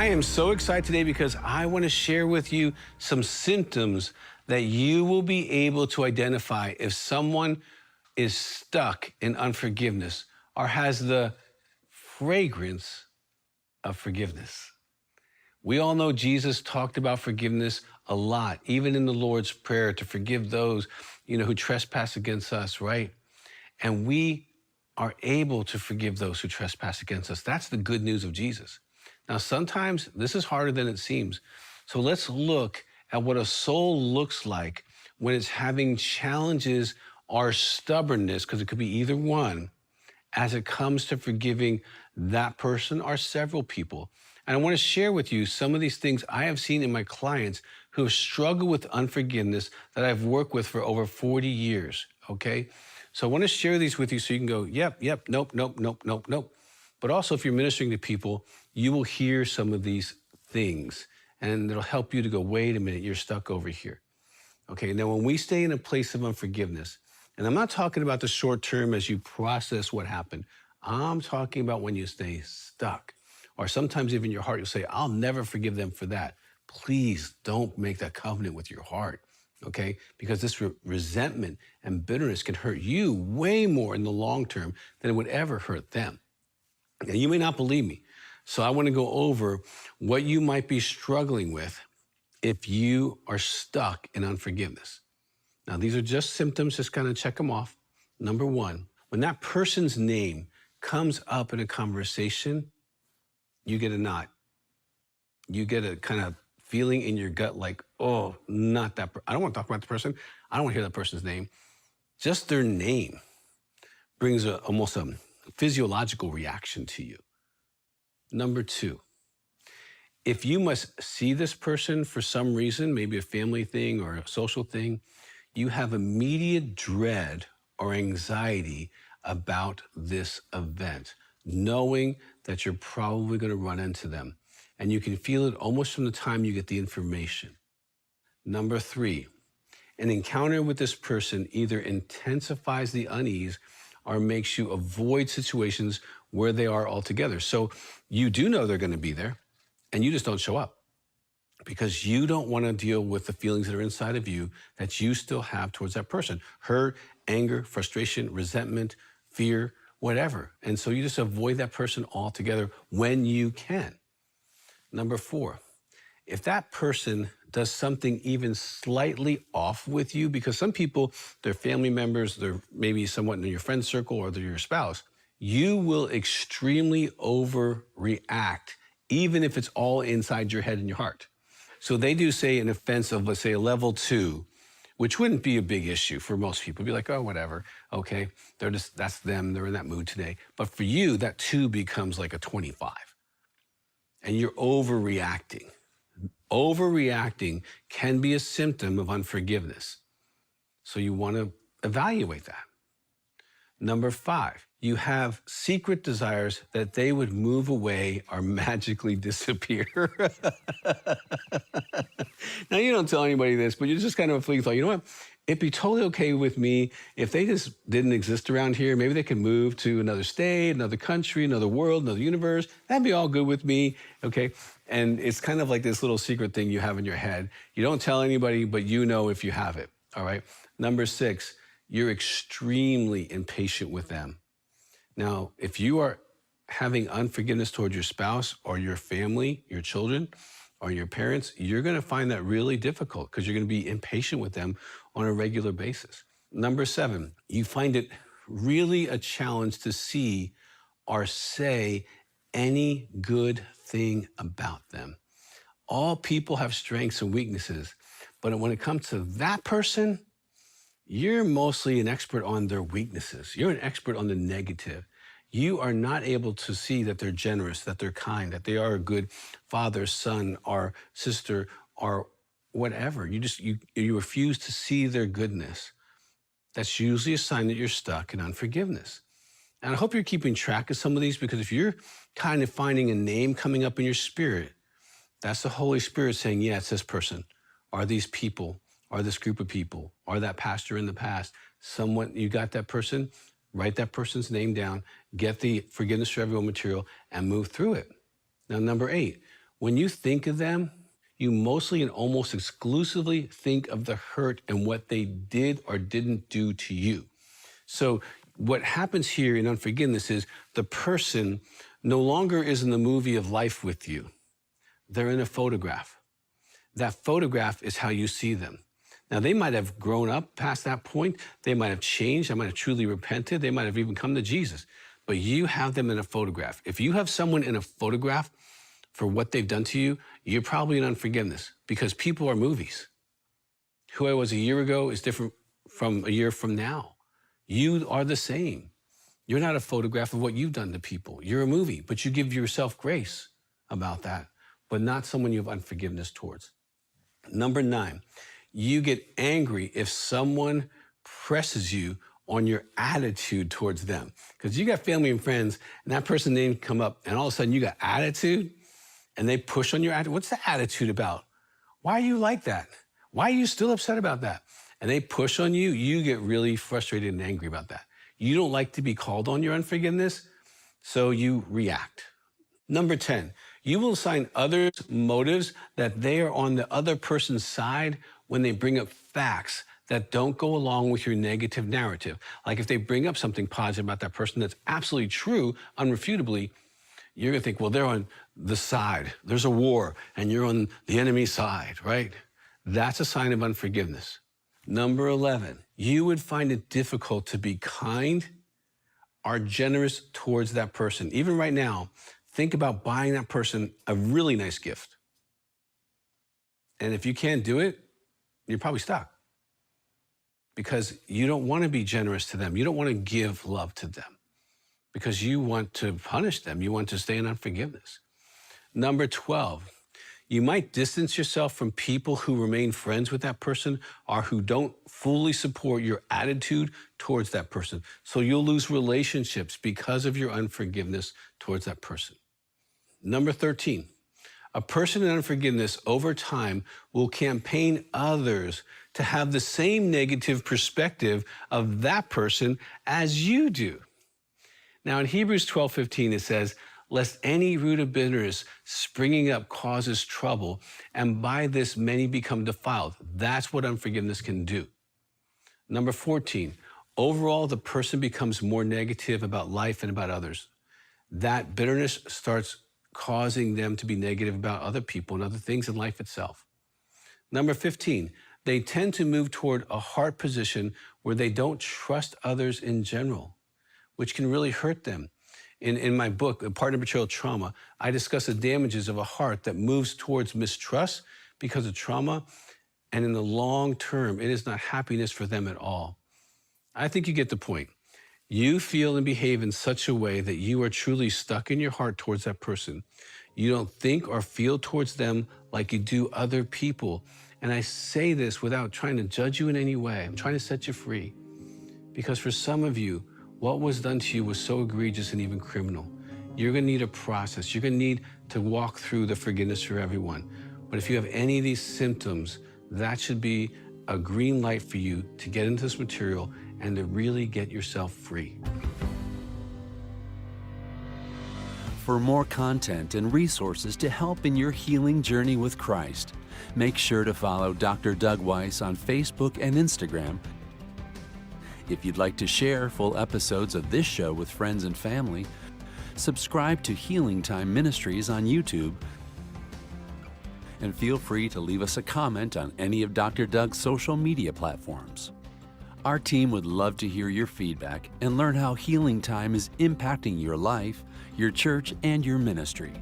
I am so excited today because I want to share with you some symptoms that you will be able to identify if someone is stuck in unforgiveness or has the fragrance of forgiveness. We all know Jesus talked about forgiveness a lot, even in the Lord's Prayer, to forgive those, who trespass against us, right? And we are able to forgive those who trespass against us. That's the good news of Jesus. Now, sometimes this is harder than it seems. So let's look at what a soul looks like when it's having challenges or stubbornness, because it could be either one, as it comes to forgiving that person or several people. And I want to share with you some of these things I have seen in my clients who have struggled with unforgiveness that I've worked with for over 40 years, okay? So I want to share these with you so you can go, yep, nope, nope, nope, nope, nope. But also if you're ministering to people, you will hear some of these things and it'll help you to go, wait a minute, you're stuck over here. Okay, now when we stay in a place of unforgiveness, and I'm not talking about the short term as you process what happened, I'm talking about when you stay stuck. Or sometimes even in your heart, you'll say, I'll never forgive them for that. Please don't make that covenant with your heart, okay? Because this resentment and bitterness can hurt you way more in the long term than it would ever hurt them. Now, you may not believe me, so I want to go over what you might be struggling with if you are stuck in unforgiveness. Now, these are just symptoms, just kind of check them off. Number one, when that person's name comes up in a conversation, you get a knot. You get a kind of feeling in your gut like, oh, not that. I don't want to talk about the person. I don't want to hear that person's name. Just their name brings almost a physiological reaction to you. Number two, if you must see this person for some reason, maybe a family thing or a social thing, you have immediate dread or anxiety about this event, knowing that you're probably going to run into them. And you can feel it almost from the time you get the information. Number three, an encounter with this person either intensifies the unease or makes you avoid situations where they are altogether. So you do know they're going to be there, and you just don't show up because you don't want to deal with the feelings that are inside of you that you still have towards that person. Hurt, anger, frustration, resentment, fear, whatever. And so you just avoid that person altogether when you can. Number four, if that person does something even slightly off with you, because some people, they're family members, they're maybe somewhat in your friend circle or they're your spouse, you will extremely overreact, even if it's all inside your head and your heart. So they do say an offense of, let's say, a level 2, which wouldn't be a big issue for most people. Be like, oh, whatever, okay, that's them, they're in that mood today. But for you, that 2 becomes like a 25. And you're overreacting. Overreacting can be a symptom of unforgiveness. So you want to evaluate that. Number 5, you have secret desires that they would move away or magically disappear. Now, you don't tell anybody this, but you're just kind of a fleeting thought, you know what? It'd be totally okay with me if they just didn't exist around here. Maybe they could move to another state, another country, another world, another universe. That'd be all good with me, okay? And it's kind of like this little secret thing you have in your head. You don't tell anybody, but you know if you have it, all right? Number 6, you're extremely impatient with them. Now, if you are having unforgiveness toward your spouse or your family, your children, or your parents, you're going to find that really difficult because you're going to be impatient with them on a regular basis. Number 7, you find it really a challenge to see or say any good thing about them. All people have strengths and weaknesses, but when it comes to that person, you're mostly an expert on their weaknesses. You're an expert on the negative. You are not able to see that they're generous, that they're kind, that they are a good father, son, or sister, or whatever. You refuse to see their goodness. That's usually a sign that you're stuck in unforgiveness. And I hope you're keeping track of some of these, because if you're kind of finding a name coming up in your spirit, that's the Holy Spirit saying, yeah, it's this person, or these people, or this group of people, or that pastor in the past. Someone, you got that person, write that person's name down, get the forgiveness for everyone material, and move through it. Now, number 8, When you think of them, you mostly and almost exclusively think of the hurt and what they did or didn't do to you. So what happens here in unforgiveness is the person no longer is in the movie of life with you. They're in a photograph. That photograph is how you see them. Now, they might have grown up past that point. They might have changed. They might have truly repented. They might have even come to Jesus. But you have them in a photograph. If you have someone in a photograph for what they've done to you, you're probably in unforgiveness, because people are movies. Who I was a year ago is different from a year from now. You are the same. You're not a photograph of what you've done to people. You're a movie, but you give yourself grace about that, but not someone you have unforgiveness towards. Number 9, you get angry if someone presses you on your attitude towards them. Because you got family and friends, and that person's name come up, and all of a sudden you got attitude, and they push on your attitude. What's the attitude about? Why are you like that? Why are you still upset about that? And they push on you, you get really frustrated and angry about that. You don't like to be called on your unforgiveness, so you react. Number 10, you will assign others motives that they are on the other person's side when they bring up facts that don't go along with your negative narrative. Like if they bring up something positive about that person that's absolutely true, unrefutably, you're gonna think, well, they're on the side. There's a war, and you're on the enemy's side, right? That's a sign of unforgiveness. Number 11, you would find it difficult to be kind or generous towards that person. Even right now, think about buying that person a really nice gift. And if you can't do it, you're probably stuck, because you don't want to be generous to them. You don't want to give love to them because you want to punish them. You want to stay in unforgiveness. Number 12, you might distance yourself from people who remain friends with that person or who don't fully support your attitude towards that person. So you'll lose relationships because of your unforgiveness towards that person. Number 13, a person in unforgiveness over time will campaign others to have the same negative perspective of that person as you do. Now in Hebrews 12:15, it says, lest any root of bitterness springing up causes trouble, and by this many become defiled. That's what unforgiveness can do. Number 14, overall, the person becomes more negative about life and about others. That bitterness starts causing them to be negative about other people and other things in life itself. Number 15, they tend to move toward a heart position where they don't trust others in general, which can really hurt them. In my book, Partner Betrayal Trauma, I discuss the damages of a heart that moves towards mistrust because of trauma, and in the long term, it is not happiness for them at all. I think you get the point. You feel and behave in such a way that you are truly stuck in your heart towards that person. You don't think or feel towards them like you do other people. And I say this without trying to judge you in any way. I'm trying to set you free. Because for some of you, what was done to you was so egregious and even criminal. You're gonna need a process. You're gonna need to walk through the forgiveness for everyone. But if you have any of these symptoms, that should be a green light for you to get into this material and to really get yourself free. For more content and resources to help in your healing journey with Christ, make sure to follow Dr. Doug Weiss on Facebook and Instagram. If you'd like to share full episodes of this show with friends and family, subscribe to Healing Time Ministries on YouTube, and feel free to leave us a comment on any of Dr. Doug's social media platforms. Our team would love to hear your feedback and learn how Healing Time is impacting your life, your church, and your ministry.